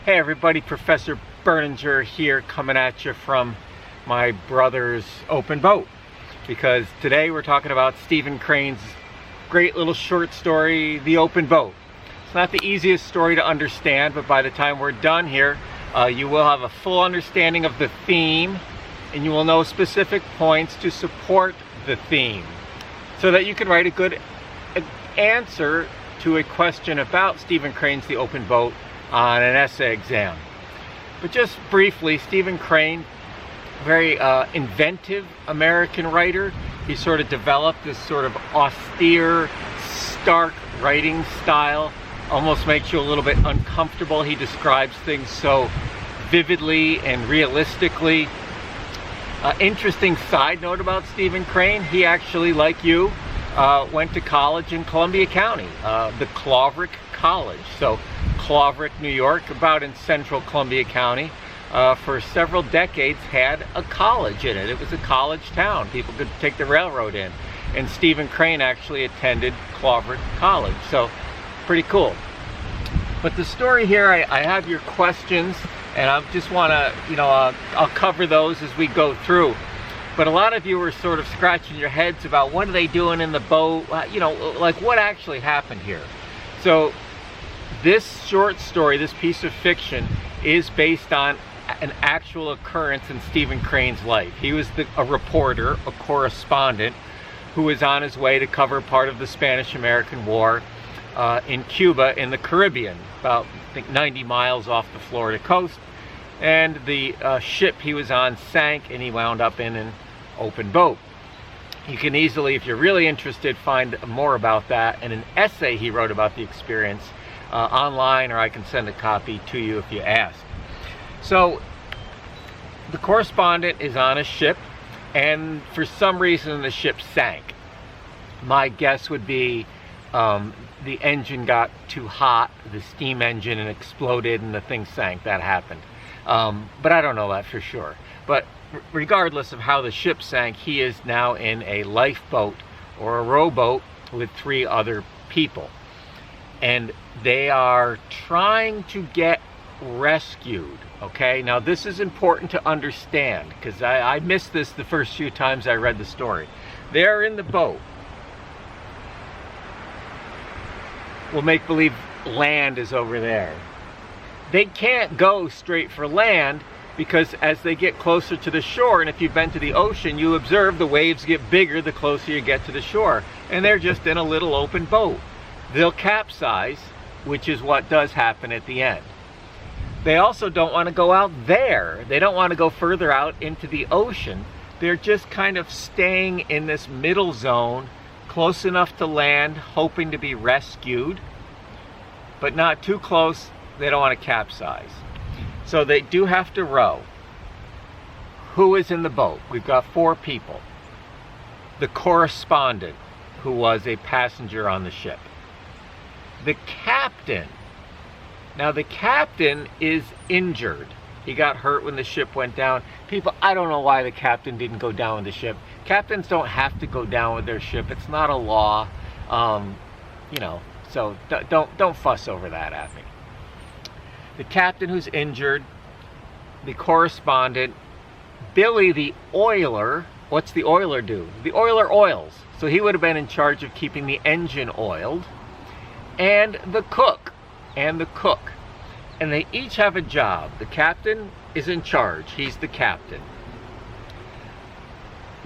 Hey everybody, Professor Berninger here, coming at you from my brother's open boat, because today we're talking about Stephen Crane's great little short story, The Open Boat. It's not the easiest story to understand, but by the time we're done here, you will have a full understanding of the theme, and you will know specific points to support the theme, so that you can write a good answer to a question about Stephen Crane's The Open Boat on an essay exam. But just briefly, Stephen Crane, very inventive American writer. He sort of developed this sort of austere, stark writing style. Almost makes you a little bit uncomfortable. He describes things so vividly and realistically. Interesting side note about Stephen Crane, he actually, like you, went to college in Columbia County, the Claverick College. So Claverick, New York, about in central Columbia County, for several decades had a college in it. It was a college town. People could take the railroad in. And Stephen Crane actually attended Claverick College. So pretty cool. But the story here, I have your questions, and I just want to, I'll cover those as we go through. But a lot of you were sort of scratching your heads about what are they doing in the boat, like what actually happened here. So this short story, this piece of fiction, is based on an actual occurrence in Stephen Crane's life. He was a reporter, a correspondent, who was on his way to cover part of the Spanish-American War in Cuba in the Caribbean, about I think 90 miles off the Florida coast. And the ship he was on sank, and he wound up in an open boat. You can easily, if you're really interested, find more about that in an essay he wrote about the experience online, or I can send a copy to you if you ask. So the correspondent is on a ship, and for some reason the ship sank. My guess would be the engine got too hot, the steam engine, and exploded, and the thing sank. That happened. But I don't know that for sure. But regardless of how the ship sank, he is now in a lifeboat or a rowboat with 3 other people. And they are trying to get rescued. Okay, now this is important to understand, because I missed this the first few times I read the story. They're in the boat. We'll make believe land is over there. They can't go straight for land, because as they get closer to the shore, and if you've been to the ocean, you observe the waves get bigger the closer you get to the shore. And they're just in a little open boat. They'll capsize, which is what does happen at the end. They also don't want to go out there. They don't want to go further out into the ocean. They're just kind of staying in this middle zone, close enough to land, hoping to be rescued, but not too close. They don't want to capsize. So they do have to row. Who is in the boat? We've got 4 people. The correspondent, who was a passenger on the ship. The captain. Now the captain is injured. He got hurt when the ship went down. People, I don't know why the captain didn't go down with the ship. Captains don't have to go down with their ship. It's not a law. So don't fuss over that at me. The captain who's injured, the correspondent, Billy the oiler. What's the oiler do? The oiler oils. So he would have been in charge of keeping the engine oiled. And the cook. And they each have a job. The captain is in charge. He's the captain.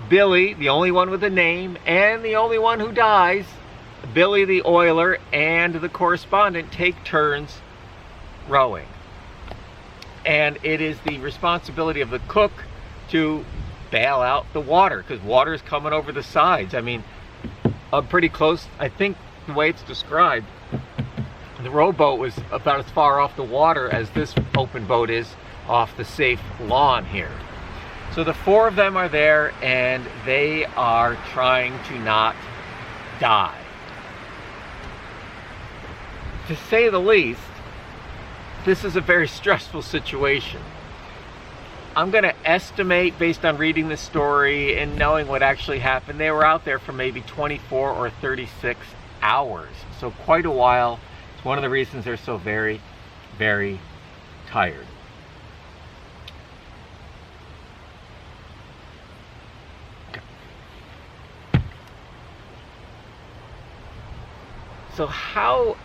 Billy, the only one with a name and the only one who dies, Billy the oiler and the correspondent take turns rowing. And it is the responsibility of the cook to bail out the water, because water is coming over the sides. I mean, pretty close. I think the way it's described, the rowboat was about as far off the water as this open boat is off the safe lawn here. So the 4 of them are there, and they are trying to not die. To say the least, this is a very stressful situation. I'm going to estimate, based on reading the story and knowing what actually happened, they were out there for maybe 24 or 36 hours. So quite a while. It's one of the reasons they're so very, very tired. So how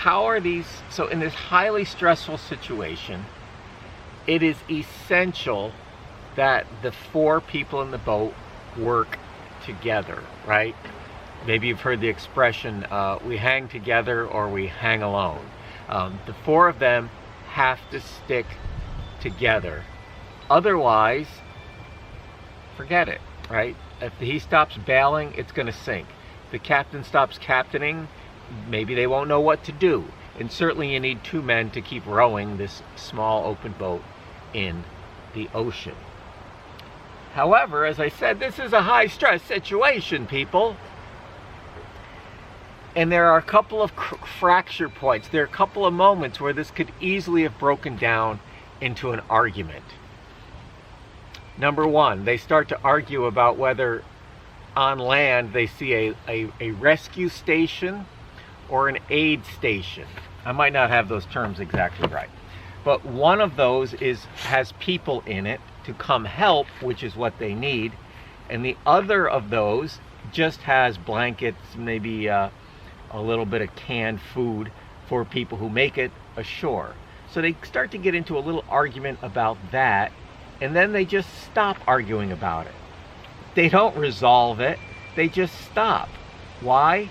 are these, so in this highly stressful situation, it is essential that the 4 people in the boat work together, right? Maybe you've heard the expression, we hang together or we hang alone. The 4 of them have to stick together. Otherwise, forget it, right? If he stops bailing, it's going to sink. If the captain stops captaining, maybe they won't know what to do. And certainly you need 2 men to keep rowing this small open boat in the ocean. However, as I said, this is a high stress situation, people. And there are a couple of fracture points. There are a couple of moments where this could easily have broken down into an argument. Number 1, they start to argue about whether on land they see a rescue station or an aid station. I might not have those terms exactly right. But one of those has people in it to come help, which is what they need. And the other of those just has blankets, maybe a little bit of canned food for people who make it ashore. So they start to get into a little argument about that, and then they just stop arguing about it. They don't resolve it, they just stop. Why?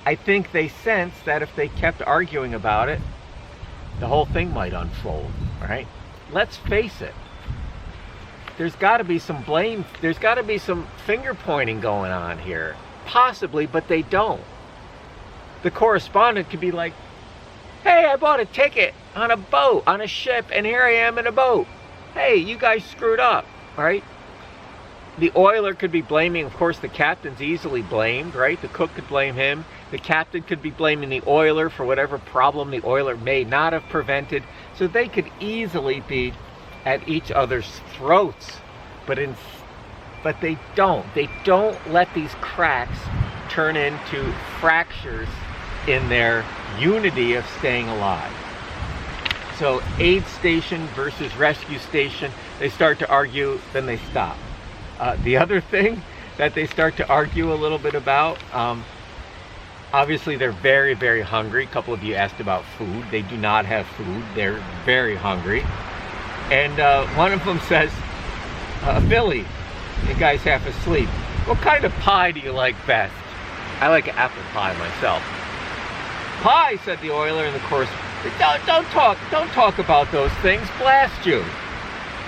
I think they sense that if they kept arguing about it, the whole thing might unfold, right? Let's face it. There's got to be some blame, there's got to be some finger pointing going on here. Possibly, but they don't. The correspondent could be like, hey, I bought a ticket on a boat, on a ship, and here I am in a boat. Hey, you guys screwed up, right? The oiler could be blaming, of course, the captain's easily blamed, right? The cook could blame him. The captain could be blaming the oiler for whatever problem the oiler may not have prevented. So they could easily be at each other's throats, but they don't. They don't let these cracks turn into fractures in their unity of staying alive. So aid station versus rescue station, they start to argue, then they stop. The other thing that they start to argue a little bit about, obviously they're very, very hungry. A couple of you asked about food. They do not have food. They're very hungry. And one of them says, Billy, you guys half asleep. What kind of pie do you like best? I like apple pie myself. Pie, said the oiler, and of course, don't talk about those things, blast you.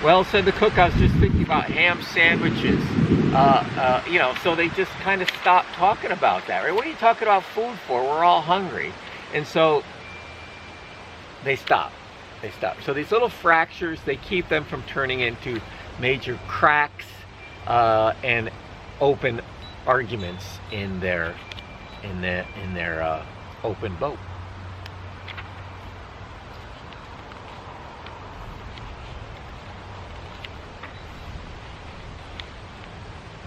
Well, said the cook, I was just thinking about ham sandwiches. So they just kind of stopped talking about that, right? What are you talking about food for? We're all hungry. And so they stop. So these little fractures, they keep them from turning into major cracks and open arguments in their open boat.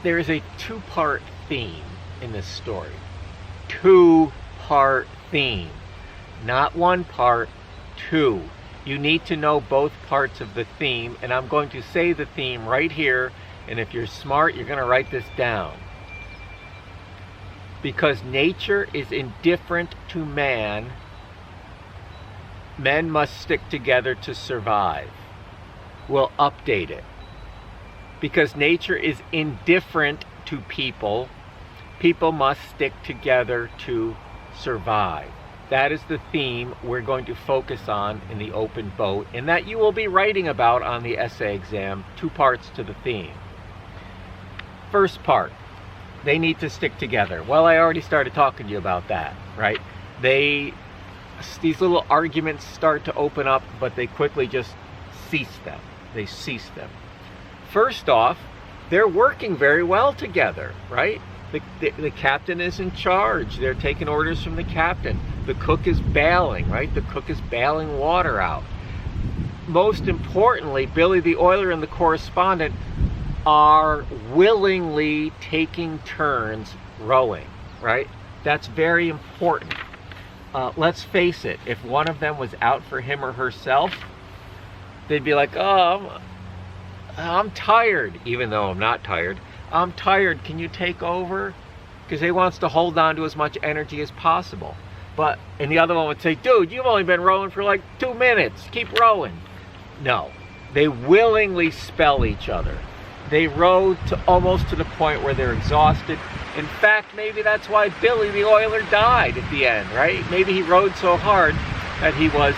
There is a 2-part theme in this story. 2-part theme. Not 1 part, 2. You need to know both parts of the theme, and I'm going to say the theme right here, and if you're smart, you're going to write this down. Because nature is indifferent to man, men must stick together to survive. We'll update it. Because nature is indifferent to people, people must stick together to survive. That is the theme we're going to focus on in the open boat, and that you will be writing about on the essay exam. 2 parts to the theme. First part, they need to stick together. Well, I already started talking to you about that, right? These little arguments start to open up, but they quickly just cease them. They cease them. First off, they're working very well together, right? The captain is in charge. They're taking orders from the captain. The cook is bailing, right? The cook is bailing water out. Most importantly, Billy the oiler and the correspondent are willingly taking turns rowing, right? That's very important. Let's face it, if one of them was out for him or herself, they'd be like, oh, I'm tired, even though I'm not tired. I'm tired, can you take over? Because he wants to hold on to as much energy as possible. And the other one would say, dude, you've only been rowing for like 2 minutes. Keep rowing. No, they willingly spell each other. They rowed almost to the point where they're exhausted. In fact, maybe that's why Billy the oiler died at the end, right? Maybe he rowed so hard that he was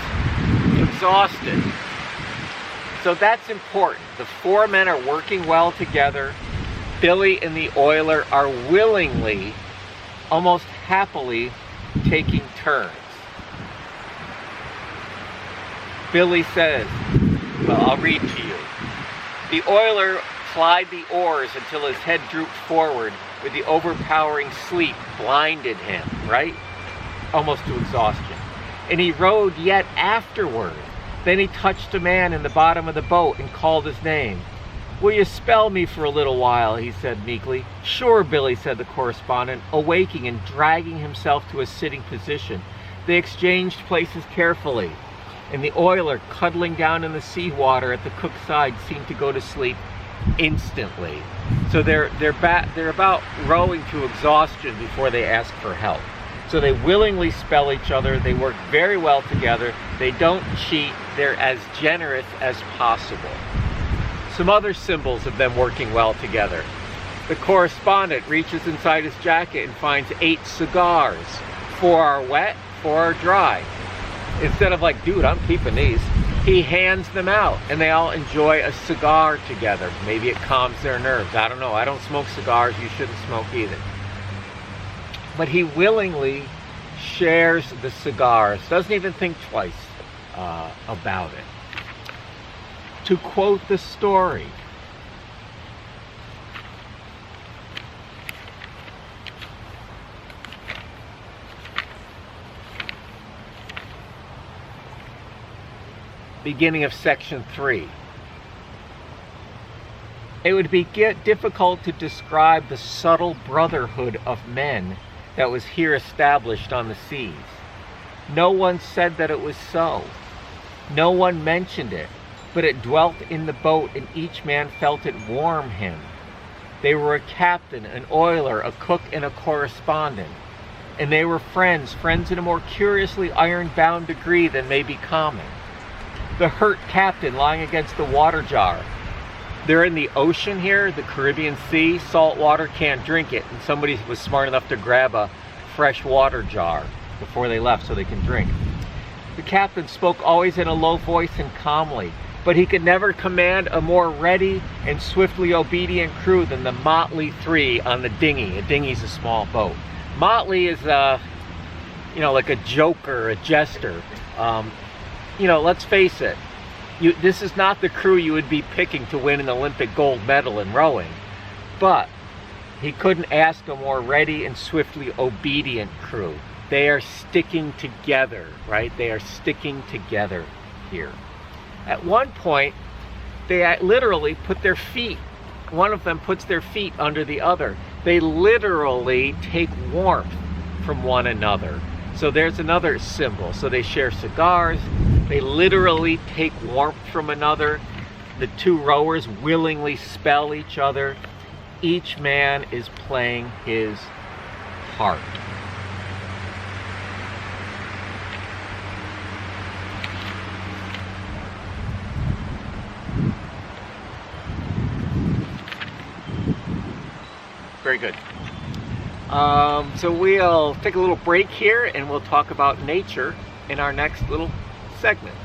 exhausted. So that's important. The 4 men are working well together. Billy and the oiler are willingly, almost happily, taking turns. Billy says, well, I'll read to you. The oiler plied the oars until his head drooped forward, where the overpowering sleep blinded him, right? Almost to exhaustion. And he rowed yet afterward. Then he touched a man in the bottom of the boat and called his name. Will you spell me for a little while, he said meekly. Sure, Billy, said the correspondent, awaking and dragging himself to a sitting position. They exchanged places carefully, and the oiler, cuddling down in the seawater at the cook's side, seemed to go to sleep instantly. So they're about rowing to exhaustion before they ask for help. So they willingly spell each other. They work very well together. They don't cheat. They're as generous as possible. Some other symbols of them working well together. The correspondent reaches inside his jacket and finds 8 cigars. 4 are wet, 4 are dry. Instead of like, dude, I'm keeping these, he hands them out and they all enjoy a cigar together. Maybe it calms their nerves. I don't know. I don't smoke cigars. You shouldn't smoke either. But he willingly shares the cigars. Doesn't even think twice about it. To quote the story, beginning of section 3. It would be difficult to describe the subtle brotherhood of men that was here established on the seas. No one said that it was so. No one mentioned it, but it dwelt in the boat and each man felt it warm him. They were a captain, an oiler, a cook, and a correspondent. And they were friends in a more curiously iron-bound degree than may be common. The hurt captain lying against the water jar. They're in the ocean here, the Caribbean Sea, salt water, can't drink it, and somebody was smart enough to grab a fresh water jar before they left so they can drink. The captain spoke always in a low voice and calmly, but he could never command a more ready and swiftly obedient crew than the motley 3 on the dinghy. A dinghy's a small boat. Motley is like a joker, a jester. Let's face it, this is not the crew you would be picking to win an Olympic gold medal in rowing, but he couldn't ask a more ready and swiftly obedient crew. They are sticking together, right? They are sticking together here. At one point, they literally put their feet, one of them puts their feet under the other. They literally take warmth from one another. So there's another symbol. So they share cigars. They literally take warmth from another. The 2 rowers willingly spell each other. Each man is playing his part. Very good. So we'll take a little break here and we'll talk about nature in our next little segment.